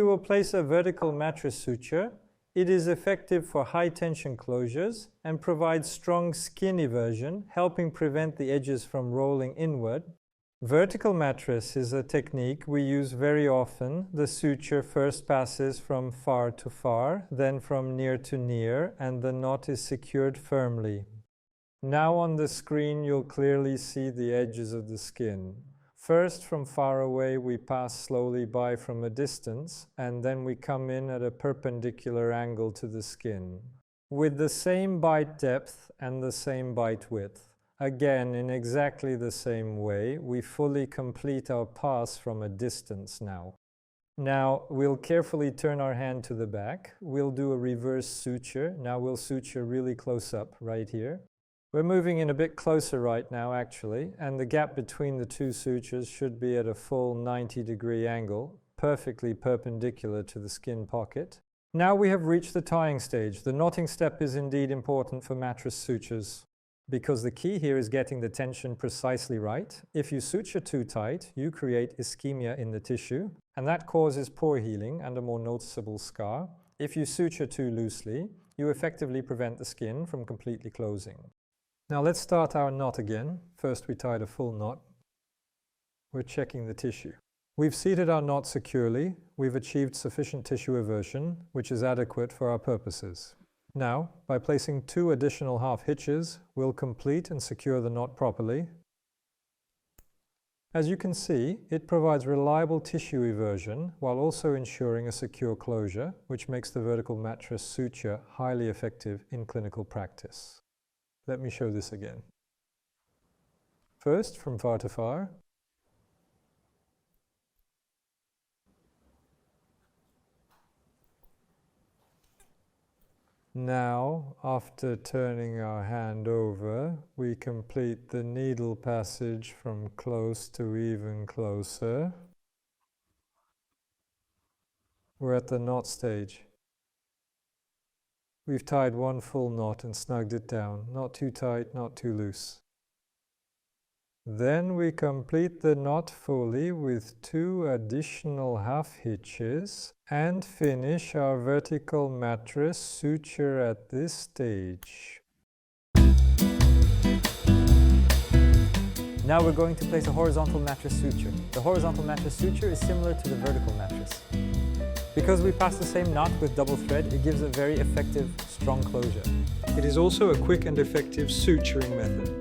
will place a vertical mattress suture, it is effective for high tension closures and provides strong skin eversion, helping prevent the edges from rolling inward. Vertical mattress is a technique we use very often. The suture first passes from far to far, then from near to near, and the knot is secured firmly. Now on the screen you'll clearly see the edges of the skin. First, from far away, we pass slowly by from a distance, and then we come in at a perpendicular angle to the skin, with the same bite depth and the same bite width. Again, in exactly the same way, we fully complete our pass from a distance now. Now, we'll carefully turn our hand to the back. We'll do a reverse suture. Now we'll suture really close up right here. We're moving in a bit closer right now, actually, and the gap between the two sutures should be at a full 90-degree angle, perfectly perpendicular to the skin pocket. Now we have reached the tying stage. The knotting step is indeed important for mattress sutures, because the key here is getting the tension precisely right. If you suture too tight, you create ischemia in the tissue, and that causes poor healing and a more noticeable scar. If you suture too loosely, you effectively prevent the skin from completely closing. Now let's start our knot again. First we tied a full knot. We're checking the tissue. We've seated our knot securely. We've achieved sufficient tissue eversion, which is adequate for our purposes. Now, by placing 2 additional half hitches, we'll complete and secure the knot properly. As you can see, it provides reliable tissue eversion while also ensuring a secure closure, which makes the vertical mattress suture highly effective in clinical practice. Let me show this again. First, from far to far. Now, after turning our hand over, we complete the needle passage from close to even closer. We're at the knot stage. We've tied 1 full knot and snugged it down, not too tight, not too loose. Then we complete the knot fully with 2 additional half hitches and finish our vertical mattress suture at this stage. Now we're going to place a horizontal mattress suture. The horizontal mattress suture is similar to the vertical mattress. Because we pass the same knot with double thread, it gives a very effective, strong closure. It is also a quick and effective suturing method.